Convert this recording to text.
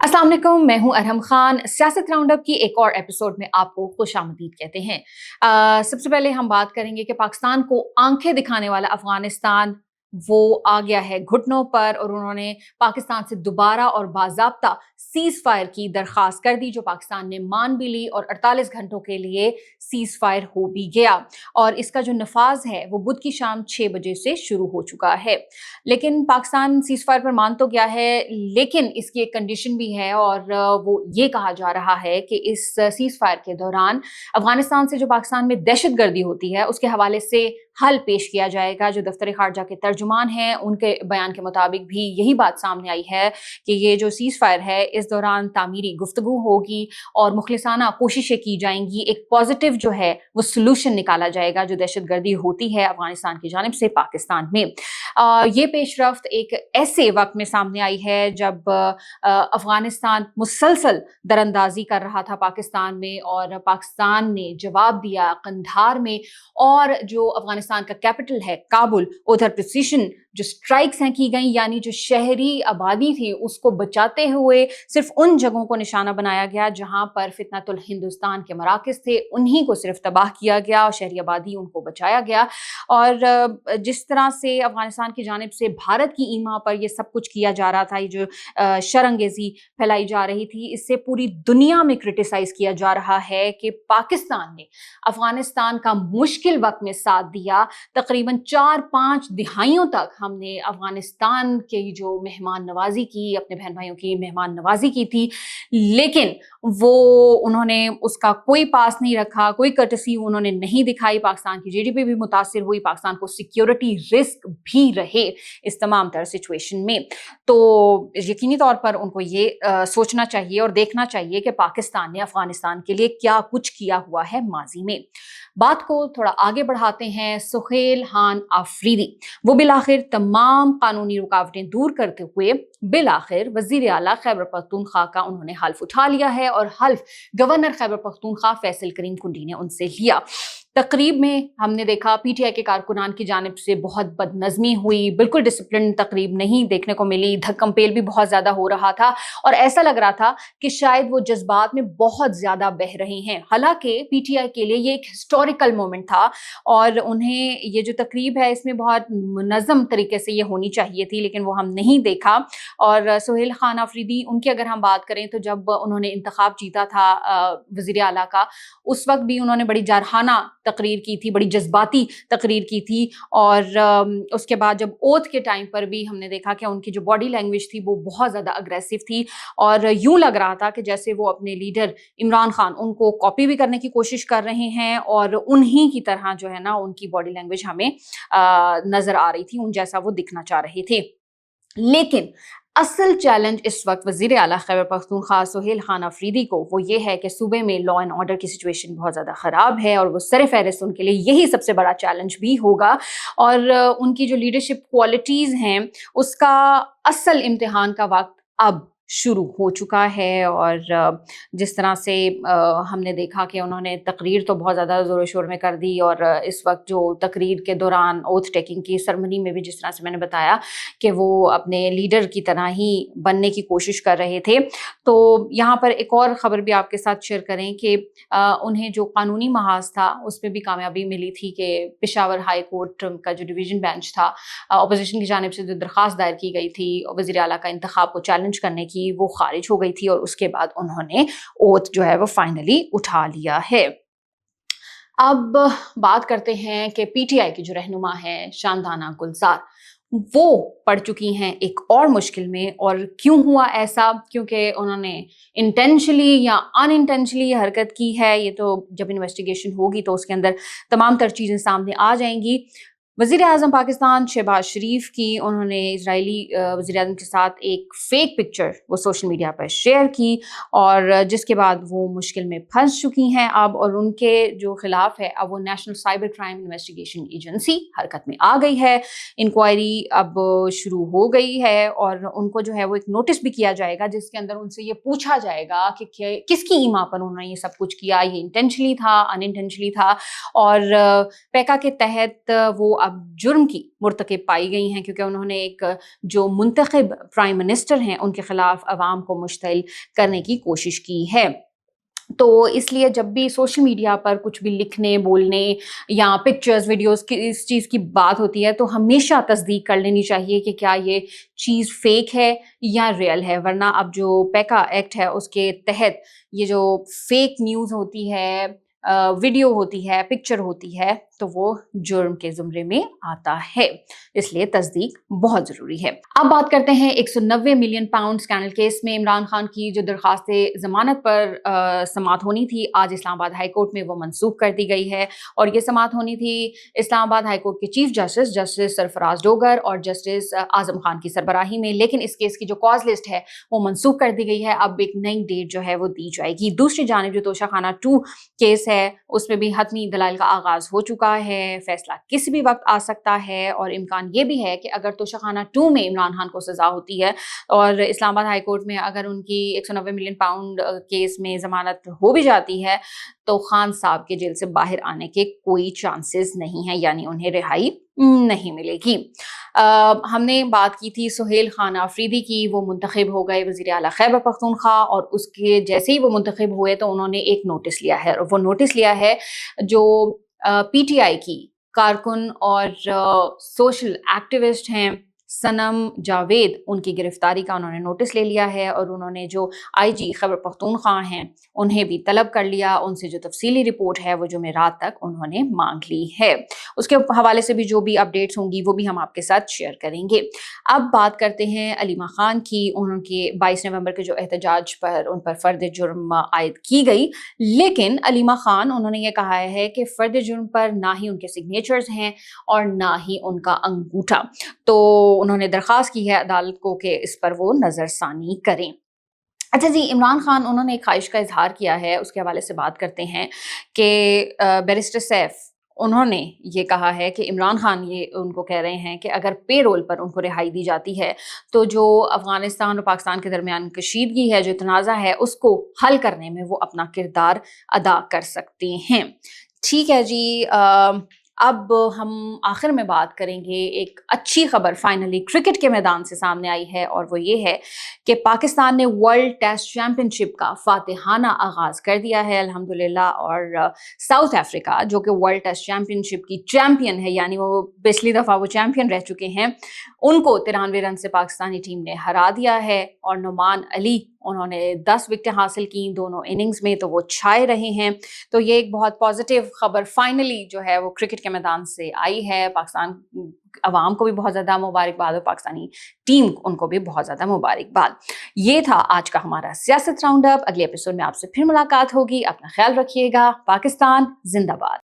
अस्सलाम वालेकुम, मैं हूं अरहम खान। सियासत राउंडअप की एक और एपिसोड में आपको खुश आमदीद कहते हैं। सबसे पहले हम बात करेंगे कि पाकिस्तान को आंखें दिखाने वाला अफगानिस्तान वो आ गया है घुटनों पर, और उन्होंने पाकिस्तान से दोबारा और बाज़ाब्ता सीज फायर की दरख्वास्त कर दी, जो पाकिस्तान ने मान भी ली और 48 घंटों के लिए सीज फायर हो भी गया। और इसका जो नफाज है वो बुध की शाम 6 बजे से शुरू हो चुका है। लेकिन पाकिस्तान सीज फायर पर मान तो गया है, लेकिन इसकी एक कंडीशन भी है, और वो ये कहा जा रहा है कि इस सीज फायर के दौरान अफगानिस्तान से जो पाकिस्तान में दहशतगर्दी होती है उसके हवाले से हल पेश किया जाएगा। जो दफ्तर खारजा के तर्जुमान हैं उनके बयान के मुताबिक भी यही बात सामने आई है कि ये जो सीज फायर है इस दौरान तामीरी गुफ्तगू होगी और मुखलिसाना कोशिशें की जाएंगी। एक पॉजिटिव जो है वो सोल्यूशन निकाला जाएगा जो दहशतगर्दी होती है अफगानिस्तान की जानिब से पाकिस्तान में। ये पेशरफ्त एक ऐसे वक्त में सामने आई है जब अफगानिस्तान मुसलसल दरअंदाजी कर रहा था पाकिस्तान में, और पाकिस्तान ने जवाब दिया कंधार में, और जो अफगानिस्तान का कैपिटल है काबुल, उधर प्रिसीशन जो स्ट्राइक्स हैं की गई, यानी जो शहरी आबादी थी उसको बचाते हुए सिर्फ उन जगहों को निशाना बनाया गया जहां पर फितनतुल हिंदुस्तान के मराकज़ थे, उन्हीं को सिर्फ तबाह किया गया और शहरी आबादी उनको बचाया गया। और जिस तरह से अफगानिस्तान की जानिब से भारत की ईमा पर ये सब कुछ किया जा रहा था, ये जो शरंगेजी फैलाई जा रही थी, इससे पूरी दुनिया में क्रिटिसाइज किया जा रहा है कि पाकिस्तान ने अफगानिस्तान का मुश्किल वक्त में साथ दिया। तकरीबन 4-5 दिहाइयों तक हमने अफगानिस्तान की जो मेहमान नवाजी की, अपने बहन भाइयों की मेहमान नवाजी की थी, लेकिन वो उन्होंने उसका कोई पास नहीं रखा, कोई कर्टसी उन्होंने नहीं दिखाई। पाकिस्तान की जीडीपी भी मुतासिर हुई, पाकिस्तान को सिक्योरिटी रिस्क भी रहे इस तमाम तरह सिचुएशन में। तो यकीनी तौर पर उनको ये सोचना चाहिए और देखना चाहिए कि पाकिस्तान ने अफगानिस्तान के लिए क्या कुछ किया हुआ है माजी में। बात को थोड़ा आगे बढ़ाते हैं। सुहेल खान आफरीदी वो बिलाखिर तमाम कानूनी रुकावटें दूर करते हुए बिलाखिर वजीर आला खैबर पख्तूनख्वा का उन्होंने हल्फ उठा लिया है, और हल्फ गवर्नर खैबर पख्तूनख्वा फैसल करीम कुंडी ने उनसे लिया। तकरीब में हमने देखा पीटीआई के कारकुनान की जानिब से बहुत बदनज़मी हुई, बिल्कुल डिसिप्लिन तकरीब नहीं देखने को मिली, धक्कम पेल भी बहुत ज़्यादा हो रहा था, और ऐसा लग रहा था कि शायद वो जज्बात में बहुत ज़्यादा बह रही हैं। हालांकि पीटीआई के लिए ये एक हिस्टोरिकल मोमेंट था, और उन्हें ये जो तकरीब है इसमें बहुत मुनज़्ज़म तरीके से ये होनी चाहिए थी, लेकिन वो हम नहीं देखा। और सुहेल खान आफरीदी उनकी अगर हम बात करें तो जब उन्होंने इंतखाब जीता था वज़ीर आला का, उस वक्त भी उन्होंने बड़ी जारहाना तकरीर की थी, बड़ी जज्बाती तकरीर की थी। और उसके बाद जब ओथ के टाइम पर भी हमने देखा कि उनकी जो बॉडी लैंग्वेज थी वो बहुत ज़्यादा अग्रेसिव थी, और यूं लग रहा था कि जैसे वो अपने लीडर इमरान खान उनको कॉपी भी करने की कोशिश कर रहे हैं, और उन्हीं की तरह जो है ना उनकी बॉडी लैंग्वेज हमें नज़र आ रही थी, उन जैसा वो दिखना चाह रहे थे। लेकिन असल चैलेंज इस वक्त वज़ीर आला खैबर पख्तूनख्वा सुहेल खान आफरीदी को वो ये है कि सूबे में लॉ एंड ऑर्डर की सिचुएशन बहुत ज़्यादा ख़राब है, और वो सर-ए-फ़हरिस्त उनके लिए यही सबसे बड़ा चैलेंज भी होगा। और उनकी जो लीडरशिप क्वालिटीज़ हैं उसका असल इम्तिहान का वक्त अब शुरू हो चुका है। और जिस तरह से हमने देखा कि उन्होंने तकरीर तो बहुत ज़्यादा ज़ोर शोर में कर दी, और इस वक्त जो तकरीर के दौरान ओथ टेकिंग की सरमनी में भी जिस तरह से मैंने बताया कि वो अपने लीडर की तरह ही बनने की कोशिश कर रहे थे। तो यहाँ पर एक और ख़बर भी आपके साथ शेयर करें कि उन्हें जो कानूनी महाज था उस पर भी कामयाबी मिली थी कि पेशावर हाई कोर्ट का जो डिवीज़न बेंच था, अपोजिशन की जानिब से जो दरख्वास्त दायर की गई थी वज़ीर आला का इंतखाब को चैलेंज करने की, वो खारिज हो गई थी, और उसके बाद उन्होंने ओथ जो है वो फाइनली उठा लिया है। अब बात करते हैं कि पीटीआई की जो रहनुमा है शानदाना गुलजार, वो पड़ चुकी हैं एक और मुश्किल में। और क्यों हुआ ऐसा? क्योंकि उन्होंने इंटेंशनली या अनइंटेंशनली हरकत की है, ये तो जब इन्वेस्टिगेशन होगी तो उसके अंदर तमाम तर चीज़ें सामने आ जाएंगी। वज़ीर आज़म पाकिस्तान शहबाज शरीफ की उन्होंने इजरायली वज़ीर आज़म के साथ एक फ़ेक पिक्चर वो सोशल मीडिया पर शेयर की, और जिसके बाद वो मुश्किल में फंस चुकी हैं अब, और उनके जो ख़िलाफ़ है अब वो national cyber crime investigation agency हरकत में आ गई है। इंक्वायरी अब शुरू हो गई है, और उनको जो है वो एक नोटिस भी किया जाएगा जिसके अंदर उनसे ये पूछा जाएगा कि किसकी ईमा पर उन्होंने ये सब कुछ किया, ये इंटेंशनली था, अनइंटेंशनली था। और पैका के तहत वो اب جرم کی مرتکب پائی گئی ہیں، کیونکہ انہوں نے ایک جو منتخب پرائم منسٹر ہیں ان کے خلاف عوام کو مشتعل کرنے کی کوشش کی ہے۔ تو اس لیے جب بھی سوشل میڈیا پر کچھ بھی لکھنے، بولنے یا پکچرز، ویڈیوز کی اس چیز کی بات ہوتی ہے تو ہمیشہ تصدیق کر لینی چاہیے کہ کیا یہ چیز فیک ہے یا ریئل ہے، ورنہ اب جو پیکا ایکٹ ہے اس کے تحت یہ جو فیک نیوز ہوتی ہے، ویڈیو ہوتی ہے، پکچر ہوتی ہے، تو وہ جرم کے زمرے میں آتا ہے، اس لیے تصدیق بہت ضروری ہے۔ اب بات کرتے ہیں 190 ملین پاؤنڈ اسکینڈل کیس میں عمران خان کی جو درخواست ضمانت پر سماعت ہونی تھی، آج اسلام آباد ہائی کورٹ میں وہ منسوخ کر دی گئی ہے، اور یہ سماعت ہونی تھی اسلام آباد ہائی کورٹ کے چیف جسٹس جسٹس سرفراز ڈوگر اور جسٹس اعظم خان کی سربراہی میں، لیکن اس کیس کی جو کاز لسٹ ہے وہ منسوخ کر دی گئی ہے، اب ایک نئی ڈیٹ جو ہے وہ دی جائے گی۔ دوسری جانب جو توشہ خانہ 2 کیس ہے اس میں بھی حتمی دلائل کا آغاز ہو چکا ہے، فیصلہ کسی بھی وقت آ سکتا ہے، اور امکان یہ بھی ہے کہ اگر توشہ خانہ 2 میں عمران خان کو سزا ہوتی ہے اور اسلام آباد ہائی کورٹ میں اگر ان کی 190 ملین پاؤنڈ کیس میں ضمانت ہو بھی جاتی ہے تو خان صاحب کے جیل سے باہر آنے کے کوئی چانسز نہیں ہیں، یعنی انہیں رہائی نہیں ملے گی۔ ہم نے بات کی تھی سہیل خان آفریدی کی، وہ منتخب ہو گئے وزیر اعلیٰ خیبر پختونخوا، اور اس کے جیسے ہی وہ منتخب ہوئے تو انہوں نے ایک نوٹس لیا ہے، اور وہ نوٹس لیا ہے جو پی ٹی آئی کی کارکن اور سوشل ایکٹیوسٹ ہیں سنم جاوید، ان کی گرفتاری کا انہوں نے نوٹس لے لیا ہے، اور انہوں نے جو آئی جی خیبر پختونخوا ہیں انہیں بھی طلب کر لیا، ان سے جو تفصیلی رپورٹ ہے وہ جمعرات تک انہوں نے مانگ لی ہے۔ اس کے حوالے سے بھی جو بھی اپڈیٹس ہوں گی وہ بھی ہم آپ کے ساتھ شیئر کریں گے۔ اب بات کرتے ہیں علیمہ خان کی، ان کے 22 نومبر کے جو احتجاج پر ان پر فرد جرم عائد کی گئی، لیکن علیمہ خان انہوں نے یہ کہا ہے کہ فرد جرم پر نہ ہی ان کے سگنیچرز ہیں اور نہ ہی ان کا انگوٹھا، تو انہوں نے درخواست کی ہے عدالت کو کہ اس پر وہ نظر ثانی کریں۔ اچھا جی، عمران خان انہوں نے ایک خواہش کا اظہار کیا ہے، اس کے حوالے سے بات کرتے ہیں کہ بیرسٹر سیف انہوں نے یہ کہا ہے کہ عمران خان یہ ان کو کہہ رہے ہیں کہ اگر پے رول پر ان کو رہائی دی جاتی ہے تو جو افغانستان اور پاکستان کے درمیان کشیدگی ہے، جو تنازع ہے، اس کو حل کرنے میں وہ اپنا کردار ادا کر سکتے ہیں۔ ٹھیک ہے جی، اب ہم آخر میں بات کریں گے، ایک اچھی خبر فائنلی کرکٹ کے میدان سے سامنے آئی ہے، اور وہ یہ ہے کہ پاکستان نے ورلڈ ٹیسٹ چیمپئن شپ کا فاتحانہ آغاز کر دیا ہے الحمدللہ، اور ساؤتھ افریقہ جو کہ ورلڈ ٹیسٹ چیمپئن شپ کی چیمپئن ہے، یعنی وہ پچھلی دفعہ وہ چیمپئن رہ چکے ہیں، ان کو 93 رن سے پاکستانی ٹیم نے ہرا دیا ہے، اور نعمان علی انہوں نے 10 وکٹیں حاصل کی دونوں اننگز میں، تو وہ چھائے رہے ہیں۔ تو یہ ایک بہت پازیٹیو خبر فائنلی جو ہے وہ کرکٹ کے میدان سے آئی ہے، پاکستان عوام کو بھی بہت زیادہ مبارکباد اور پاکستانی ٹیم ان کو بھی بہت زیادہ مبارکباد۔ یہ تھا آج کا ہمارا سیاست راؤنڈ اپ، اگلے ایپیسوڈ میں آپ سے پھر ملاقات ہوگی، اپنا خیال رکھیے گا، پاکستان زندہ باد۔